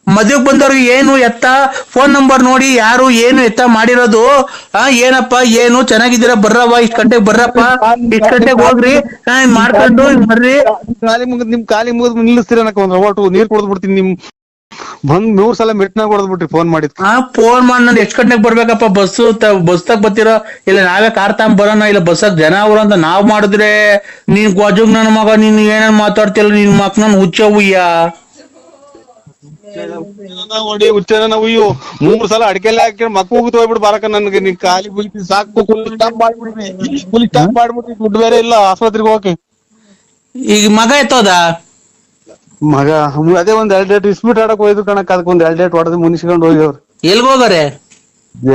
ಮದುವೆಗೆ ಬಂದವ್ರಿಗೆ ಏನು ಎತ್ತ ಫೋನ್ ನಂಬರ್ ನೋಡಿ ಯಾರು ಏನು ಎತ್ತ ಮಾಡಿರೋದು. ಏನಪ್ಪ ಏನು ಚೆನ್ನಾಗಿದ್ದೀರಾ, ಬರ್ರವ್ವ, ಇಷ್ಟ್ ಗಂಟೆಗೆ ಬರ್ರಪ್ಪ, ಇಷ್ಟ್ ಗಂಟೆಗೆ ಹೋಗ್ರಿ ಮಾಡ್ಕೊಂಡು ಬರ್ರಿ. ನಿಮ್ ಕಾಲಿ ಮುಗಿದ್ ನಿಲ್ಲಿಸ್ತೀರ ಅನ್ನಕ ಒಂದ್ ಒಟ್ಟು ನೀರ್ ಕುಡ್ದ್ ಬಿಡ್ತೀನಿ. ನಿಮ್ ಬಂದ್ 100 ಸಲ ಮೆಟ್ನಾಗ ಹೊಡೆದ್ಬಿಟ್ರಿ ಫೋನ್ ಮಾಡಿದ್. ಫೋನ್ ಮಾಡಿ ನಾನು ಎಷ್ಟ್ ಗಂಟೆಗೆ ಬರ್ಬೇಕಪ್ಪ, ಬಸ್ತಾಗ ಬರ್ತೀರೋ ಇಲ್ಲ ನಾವೇ ಕಾರ್ ತಗೊಂಡ್ ಬರೋಣ, ಇಲ್ಲ ಬಸ್ಸಾಗ ಜನ ಅವ್ರು ಅಂತ ನಾವ್ ಮಾಡಿದ್ರೆ ನೀನ್ ಗೋಜುಗ್ ನನ್ನ ಮಗ ನೀನ್ ಏನೇನ್ ಮಾತಾಡ್ತಿಲ್ಲ, ನಿನ್ ಮಕ್ ನನ್ ಹುಚ್ಚವ್ಯ್ಯ ಹೊಡಿ ಹುಚ್ಚನ ನಾವು. 3 ಸಲ ಅಡಿಕೆಲ್ಲ ಹಾಕಿ ಮಕ್ಕ ಹೋಗಿ ಹೋಗ್ಬಿಟ್ಟು ಬಾರಕ ನನ್ಗೆ. ನಿನ್ ಖಾಲಿ ಬುಲ್ತಿ ಸಾಕು, ಸ್ಟಾಪ್ ಮಾಡ್ಬಿಟ್ರಿ. ದುಡ್ಡು ಬೇರೆ ಇಲ್ಲ ಆಸ್ಪತ್ರೆಗೆ ಹೋಗಕ್ಕೆ. ಈಗ ಮಗ ಎತ್ತೋದ ಮಗ ಅದೇ ಒಂದ್ 2 ಡೇಟ್ ಇಸ್ಬಿಟ್ ಆಡಕ್ ಹೋಯ್ತು ಕಣಕ್. ಅದಕ್ಕೆ ಒಂದ್ 2 ಡೇಟ್ ಹೊಡೆದು ಮುನಿಸ್ಕೊಂಡು ಹೋಗ್ಯವ್ರು. ಎಲ್ಗ ಹೋಗಾರೆ?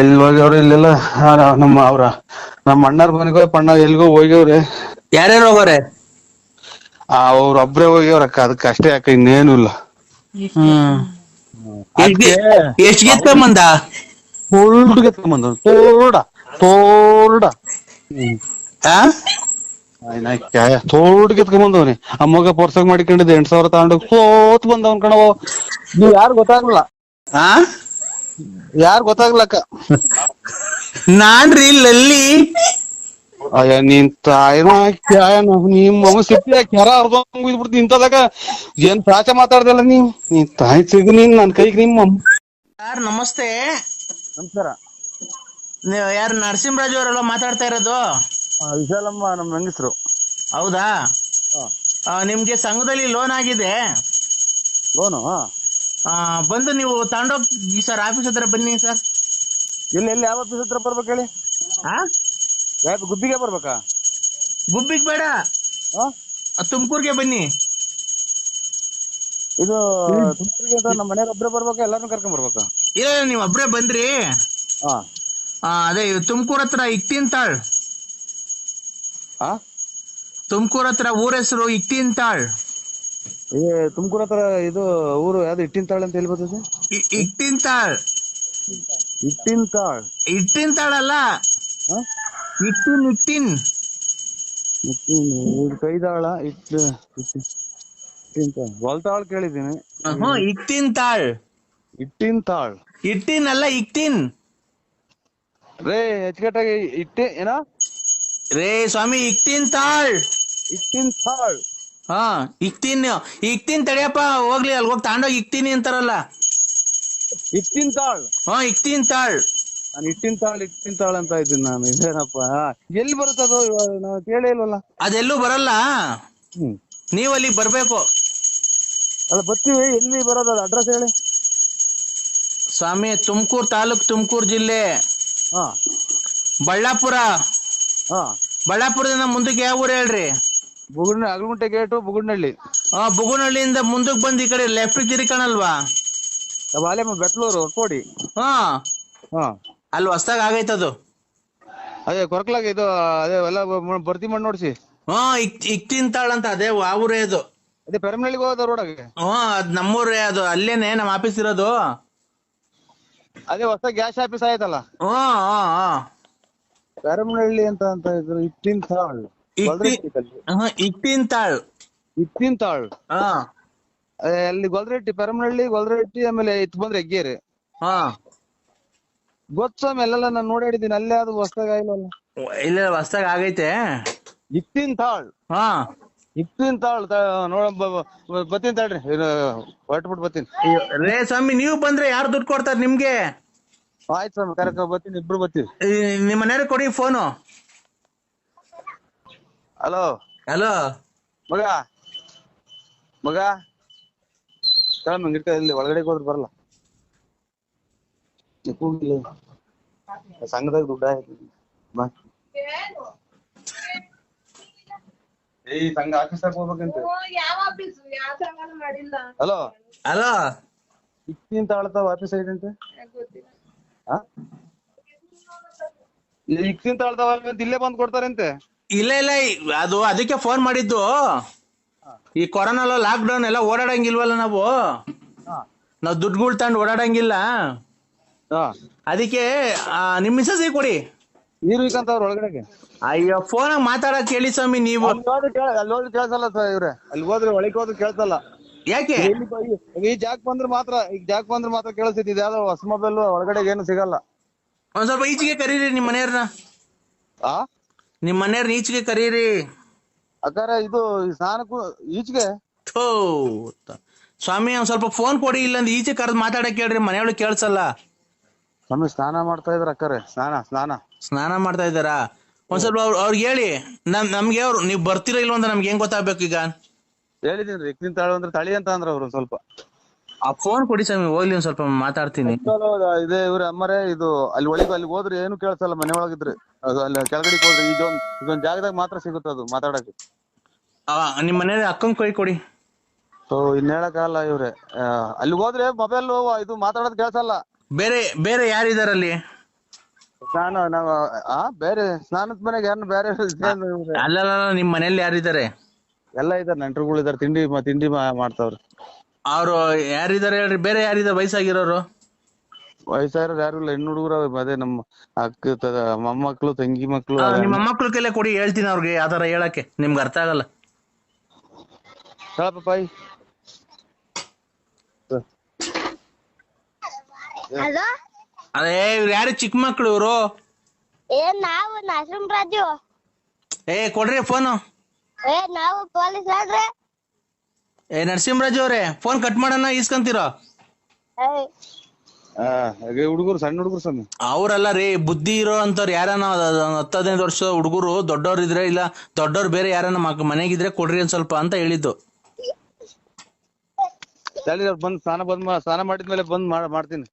ಎಲ್ಲಿ ಹೋಗ್ಯವ್ರು ಇಲ್ಲೆಲ್ಲ ನಮ್ಮ ಅಣ್ಣಾರ್ ಮನೆಗೆ ಪಣ್ಣ ಎಲ್ಗೋ ಹೋಗ್ಯವ್ರೆ. ಯಾರ್ಯಾರು ಹೋಗಾರೆ? ಅವ್ರ ಒಬ್ರೇ ಹೋಗ್ಯವ್ರಕ್ಕ. ಅದಕ್ಕೆ ಅಷ್ಟೇ ಅಕ್ಕ, ಇನ್ನೇನು ಇಲ್ಲ. ಎಷ್ಟ್ ಗೆತ್ಕೊಂಬಂದ? ತೋಲ್ಡ್ ಗೆತ್ಕೊಂಬಂದ. ತೋಲ್ಡ ತೋಲ್ಡ್ ಗೆತ್ಕೊಂಬಂದವ್ನಿ. ಆ ಮಗ ಪರ್ಸಾಗ ಮಾಡಿಕೊಂಡಿದ್ದೆ 8,000 ತಗೊಂಡು ಸೋತ್ ಬಂದವನ್ ಕಣವ. ನೀವ್ ಯಾರು ಗೊತ್ತಾಗ್ಲಿಲ್ಲ, ಯಾರು ಗೊತ್ತಾಗ್ಲಕ್ಕ. ನಾನ್ರಿ ಲಲ್ಲಿ. ಅಯ್ಯ ನೀನ್ ನಿಮ್ಮ ಸಿಪ್ಪಿ ಕೆರ ಅರ್ಧಂಗ್ ಬಿಡ್ತೀನಿ ಇಂತದಾಗ. ಏನ್ ಪ್ರಾಚ ಮಾತಾಡ್ದಲ್ಲ ನೀನ್ ತಾಯಿ ಸಿಗ ನೀನ್ ನನ್ ಕೈಗೆ ನಿಮ್ಮ. ಯಾರು? ನಮಸ್ತೆ. ನಮಸ್ಕಾರ. ನೀವು ಯಾರು? ನರಸಿಂಹರಾಜು ಅವರೆಲ್ಲ ಮಾತಾಡ್ತಾ ಇರೋದು? ವಿಶಾಲಮ್ಮ ನಮ್ ಹೆಂಗಸ್ರು. ಹೌದಾ? ನಿಮ್ಗೆ ಸಂಘದಲ್ಲಿ ಲೋನ್ ಆಗಿದೆ. ಲೋನು ಬಂದು ನೀವು ತಗೊಂಡೋಗಿ ಸರ್, ಆಫೀಸ್ ಹತ್ರ ಬನ್ನಿ ಸರ್. ಎಲ್ಲಿ ಯಾವ ಆಫೀಸ್ ಹತ್ರ ಬರ್ಬೇಕು ಹೇಳಿ? ಯಾವ ಗುಬ್ಬಿಗೆ ಬರ್ಬೇಕಾ? ಗುಬ್ಬಿಗ್ ಬೇಡ, ತುಮಕೂರ್ಗೆ ಬನ್ನಿ. ಇದು ತುಮಕೂರಿಗೆ ನಮ್ಮ ಮನೆಯವ್ರ ಒಬ್ರೇ ಬರ್ಬೇಕಾ, ಎಲ್ಲಾರನ್ನೂ ಕರ್ಕೊಂಡ್ ಬರ್ಬೇಕಾ? ಇಲ್ಲ, ನೀವ್ ಒಬ್ರೇ ಬಂದ್ರಿ. ಅದೇ ತುಮಕೂರ್ ಹತ್ರ ಇಟ್ಟಿನ್ತಾಳ್. ತುಮಕೂರ್ ಹತ್ರ ಊರ ಹೆಸರು ಇಟ್ಟಿನ್ತಾಳ್. ತುಮಕೂರ್ ಹತ್ರ ಇದು ಊರು ಯಾವ್ದು? ಇಟ್ಟಿನ್ತಾಳ್ ಅಂತ ಎಲ್ಲಿ ಬರ್ತದೆ? ಇಟ್ಟಿನ್ತಾಳ್. ಇಟ್ಟಿನ್ತಾಳ್ ಅಲ್ಲ, ಇಟ್ಟಿನ್ ಕೈದಾಳ. ಹೊಲ್ತಾಳ್ ಕೇಳಿದ್ದೀನಿ. ಇಟ್ಟಿನ್ತಾಳ್. ಇಟ್ಟಿನ್ ಅಲ್ಲ, ಇಟ್ಟಿನ್ ರೇ. ಹೆಚ್ಚುಕಟ್ಟಾಗಿ ಏನ ರೇ ಸ್ವಾಮಿ, ಇಟ್ಟಿನ್ತಾಳ್. ಇಕ್ತಿನ್ ತಡಿಯಪ್ಪ, ಹೋಗ್ಲಿ ಅಲ್ಲಿ ಹೋಗಿ ತಗೊಂಡೋಗಿ ಇಕ್ತೀನಿ ಅಂತಾರಲ್ಲ. ಇಟ್ಟಿನ್ತಾಳ್. ಇಕ್ತಿನ್ತಾಳ್. ನಾನು ಇಟ್ಟಿನ್ತಾಳ್ ಅಂತ ಇದ್ದೀನಿ ನಾನು. ಇದೇನಪ್ಪ, ಎಲ್ಲಿ ಬರುತ್ತದು? ನಾವು ಕೇಳೇ ಇಲ್ವಲ್ಲ. ಅದೆಲ್ಲೂ ಬರಲ್ಲ, ನೀವ್ ಅಲ್ಲಿಗೆ ಬರ್ಬೇಕು. ಅಲ್ಲ ಬರ್ತೀವಿ. ಎಲ್ಲಿ ಬರೋದು? ಅದು ಅಡ್ರೆಸ್ ಹೇಳಿ ಸ್ವಾಮಿ. ತುಮಕೂರು ತಾಲೂಕ್, ತುಮಕೂರು ಜಿಲ್ಲೆ, ಬಳ್ಳಾಪುರ. ಬಳ್ಳಾಪುರದಿಂದ ಮುಂದಕ್ಕೆ ಯಾವ ಊರು ಹೇಳ್ರಿ? ಅಗಲಗುಂಟೆ ಗೇಟು, ಬುಗುಡ್ನಹಳ್ಳಿ. ಬುಗುನಹಳ್ಳಿಯಿಂದ ಮುಂದಕ್ಕೆ ಬಂದು ಈ ಕಡೆ ಲೆಫ್ಟ್ ತಿರ್ಕಣಲ್ವಾ? ಬೆಟ್ಲೂರು ಕೋಡಿ. ಅಲ್ಲಿ ಹೊಸ್ದಾಗ ಆಗೈತದು. ಅದೇ ಕೊರಕ್ಲಾಗ ಇದು ಅದೇ ಎಲ್ಲ ಭರ್ತಿ ಮಾಡಿ ನೋಡ್ಸಿ. ಇಕ್ತಿನ್ತಾಳ್ ಅಂತ ಅದೇ ಆ ಊರೇ ಅದು. ಅದೇ ಪೆರಮನಹಳ್ಳಿಗೆ ಹೋದ ರೋಡಾಗೆ. ಅದ್ ನಮ್ಮೂರೇ ಅದು, ಅಲ್ಲೇನೆ ನಮ್ಮ ಆಫೀಸ್ ಇರೋದು. ಅದೇ ಹೊಸ ಗ್ಯಾಸ್ ಆಫೀಸ್ ಆಯ್ತಲ್ಲ, ಪೆರಮನಹಳ್ಳಿ ಅಂತ ಇದ್ರು. ಇಟ್ಟಿನ್ತಾಳ್. ಅಲ್ಲಿ ಗೊಲ್ರೆಟ್ಟಿ, ಪೆರಮನಹಳ್ಳಿ, ಗೊಲ್ರೆಟ್ಟಿ, ಆಮೇಲೆ ಇತ್ ಬಂದ್ರೆ ಹೆಗ್ಗೇರಿ. ಗೊತ್ತಸ್ವಾಮಿ ಅಲ್ಲೆಲ್ಲ ನಾನು ನೋಡಾಡಿದ್ದೀನಿ. ಅಲ್ಲೇ ಅದು ಹೊಸ್ದಾಗ ಆಗಿಲ್ಲಲ್ಲ. ಇಲ್ಲ, ಹೊಸ್ದಾಗ ಆಗೈತೆ. ಇಟ್ಟಿನ್ತಾಳ್. ನೋಡ ಬತ್ತೀನಿ ತಡ್ರಿ, ಹೊರಟ್ಬಿಟ್ಟು ಬತ್ತೀನಿ. ರೇ ಸ್ವಾಮಿ, ನೀವು ಬಂದ್ರೆ ಯಾರು ದುಡ್ಡು ಕೊಡ್ತಾರ ನಿಮ್ಗೆ? ಆಯ್ತು ಸ್ವಾಮಿ, ಕರೆಕ್ಟ್ ಬರ್ತೀನಿ. ಇಬ್ರು ಬರ್ತೀವಿ. ನಿಮ್ಮ ಮನೆಯವ್ರಿಗೆ ಕೊಡಿ ಫೋನು. ಹಲೋ ಮಗ ಇಲ್ಲಿ ಒಳಗಡೆ ಹೋದ್ರೆ ಬರಲ್ಲ. ಸಂಘದಾಗ ದುಡ್ಡ ಬಾ ಈ ಸಂಘ ಆಫೀಸರ್ ಹೋಗ್ಬೇಕಂತ. ಯಾವ ಆಫೀಸ್ ಯಾವ ಸಂಘ ಮಾಡಿಲ್ಲ ಹಲೋ ಅಲೋ ಇಕ್ಕಿಂತ ಆಳ್ತಾವ ಆಫೀಸ್ ಐತಂತೆ. ಗೊತ್ತಿಲ್ಲ. ಇಕ್ಕಿಂತ ಆಳ್ತಾವ ಅಂತ ಇಲ್ಲೇ ಬಂದ್ ಕೊಡ್ತಾರಂತೆ. ಇಲ್ಲ ಇಲ್ಲ ಅದು ಅದಕ್ಕೆ ಫೋನ್ ಮಾಡಿದ್ದು. ಈ ಕೊರೋನಾ ಲಾಕ್ ಡೌನ್ ಎಲ್ಲ ಓಡಾಡಂಗಿಲ್ವಲ್ಲ ನಾವು ದುಡ್ಡುಗಳು ತಗೊಂಡು ಓಡಾಡಂಗಿಲ್ಲ. ಅದಕ್ಕೆ ನಿಮ್ ಮಿಸಸ್ ಕೊಡಿ. ನೀರು ಇಕ್ಕಂತವ್ರ ಒಳಗಡೆಗೆ. ಅಯ್ಯೋ ಫೋನಾಗ ಮಾತಾಡಕ್ ಹೇಳಿ ಸ್ವಾಮಿ ನೀವು. ಅಲ್ಲಿ ಹೋದ್ರೆ ಕೇಳ್ಸಲ್ಲ ಇವ್ರೆ, ಅಲ್ಲಿ ಹೋದ್ರೆ ಒಳಗೆ ಹೋದ್ರೆ ಕೇಳ್ಸಲ್ಲ. ಯಾಕೆ ಈ ಜಾಕ್ ಬಂದ್ರೆ ಮಾತ್ರ ಕೇಳಿಸ್ತೈತಿ. ಇದ್ಯಾವ್ದೋ ಹೊಸ ಮೊಬೈಲ್ ಒಳಗಡೆ ಏನು ಸಿಗಲ್ಲ. ಒಂದ್ ಸ್ವಲ್ಪ ಈಚೆಗೆ ಕರೀರಿ ನಿಮ್ ಮನೆಯವ್ರನ್ನ. ನಿಮ್ ಮನೆಯವ್ರನ್ನ ಈಚೆಗೆ ಕರೀರಿ. ಅಕ್ಕಾರ ಇದು ಸ್ನಾನಕ್ಕೂ ಈಚೆಗೆ. ಥೋ ಸ್ವಾಮಿ ಒಂದ್ ಸ್ವಲ್ಪ ಫೋನ್ ಕೊಡಿ, ಇಲ್ಲಂದ್ ಈಚೆ ಕರೆದ್ ಮಾತಾಡಕ್ ಹೇಳ್ರಿ, ಮನೆಯೊಳಗೆ ಕೇಳ್ಸಲ್ಲ. ಸ್ವಾಮಿ ಸ್ನಾನ ಮಾಡ್ತಾ ಇದ್ರ ಅಕ್ಕಾರೆ. ಸ್ನಾನ ಮಾಡ್ತಾ ಇದ್ದಾರಾ? ಒಂದ್ ಸ್ವಲ್ಪ ಅವ್ರಿಗೆ ಹೇಳಿ. ನಮ್ಗೆ ಅವ್ರು ನೀವ್ ಬರ್ತೀರಾ ಇಲ್ವ ಅಂತ ನಮ್ಗೆ ಹೆಂಗ್ ಗೊತ್ತಾಗ್ಬೇಕು ಈಗ? ಹೇಳಿದೀನಿ ಇಕ್ಕಿಂತ ತಾಳು ಅಂದ್ರೆ ತಳಿ ಅಂತ ಅಂದ್ರ ಅವ್ರು. ಸ್ವಲ್ಪ ಆ ಫೋನ್ ಕೊಡಿ ಸ್ವಾಮಿ, ಹೋಗ್ಲಿ ಒಂದ್ ಸ್ವಲ್ಪ ಮಾತಾಡ್ತೀನಿ. ಇದೆ ಇವ್ರ ಅಮ್ಮರೇ. ಇದು ಅಲ್ಲಿ ಹೋದ್ರೆ ಏನು ಕೇಳ್ಸಲ್ಲ. ಮನೆ ಒಳಗಿದ್ರೆ ಅಲ್ಲಿ ಕೆಳಗಡೆ ಹೋದ್ರೆ ಇದೊಂದ್ ಜಾಗದಾಗ ಮಾತ್ರ ಸಿಗುತ್ತೆ ಅದು ಮಾತಾಡಕ್ಕೆ. ನಿಮ್ ಮನೆ ಅಕ್ಕಂಗ್ ಕೈ ಕೊಡಿ. ಇನ್ ಹೇಳಕ್ಕಾಗಲ್ಲ ಇವ್ರೆ. ಅಲ್ಲಿ ಹೋದ್ರೆ ಮೊಬೈಲ್ ಇದು ಮಾತಾಡೋದ್ ಕೇಳ್ಸಲ್ಲ. ಬೇರೆ ಯಾರಿದಾರಲ್ಲಿ? ಬೇರೆ ಸ್ನಾನದ ಮನೆಗೆ ಯಾರನ್ನ ಬೇರೆ ಅಲ್ಲಲ್ಲ ನಿಮ್ ಮನೇಲಿ ಯಾರಿದ್ದಾರೆ? ಎಲ್ಲ ಇದಾರೆ, ನೆಂಟರುಗಳು ಇದಾರೆ. ತಿಂಡಿ ಮಾಡ್ತಾವ್ರಿ. ಅವ್ರು ಯಾರಿದಾರೆ ಹೇಳ್ರಿ? ಬೇರೆ ಯಾರಿದಾರೆ ವಯಸ್ಸಾಗಿರೋರು? ವಯಸ್ಸಾಗಿರೋರು ಯಾರು ಇಲ್ಲ. ಹೆಣ್ಣು ಹುಡುಗರು ಅದೇ ನಮ್ಮ ಅಕ್ಕ ಮೊಮ್ಮಕ್ಳು ತಂಗಿ ಮಕ್ಳು. ನಿಮ್ಮ ಮೊಮ್ಮಕ್ಳ ಕೈಲೇ ಕೊಡಿ, ಹೇಳ್ತೀನಿ ಅವ್ರಿಗೆ ಆತರ ಹೇಳಕ್ಕೆ. ನಿಮ್ಗೆ ಅರ್ಥ ಆಗಲ್ಲ. ಹೇಳಪ್ಪ ಬಾಯ್. ಹಲೋ ಅದೇ ಇವ್ರು ಯಾರು ಚಿಕ್ಕ ಮಕ್ಳು ಇವ್ರು? ನಾವು ನರಸಿಂಹರಾಜು. ಕೊಡ್ರಿ ಫೋನು. ನಾವು ಪೊಲೀಸ್ ಆಡ್ರೆ. ನರಸಿಂಹರಾಜು ಅವ್ರೆ, ಫೋನ್ ಕಟ್ ಮಾಡೋಣ, ಈಸ್ಕೊಂತೀರೋ? ಹುಡುಗರು ಸಣ್ಣ ಹುಡುಗರು ಸ್ವಾಮಿ. ಅವ್ರಲ್ಲ ರೀ, ಬುದ್ಧಿ ಇರೋ ಅಂತವ್ರು ಯಾರನ 10-15 ವರ್ಷ ಹುಡುಗರು ದೊಡ್ಡವ್ರು ಇದ್ರೆ, ಇಲ್ಲ ದೊಡ್ಡವ್ರು ಬೇರೆ ಯಾರನ್ನ ಮನೆಗಿದ್ರೆ ಕೊಡ್ರಿ ಒಂದ್ ಸ್ವಲ್ಪ ಅಂತ ಹೇಳಿದ್ದು. ಬಂದ್ ಸ್ನಾನ ಮಾಡಿದ್ಮೇಲೆ ಮಾಡ್ತೀನಿ.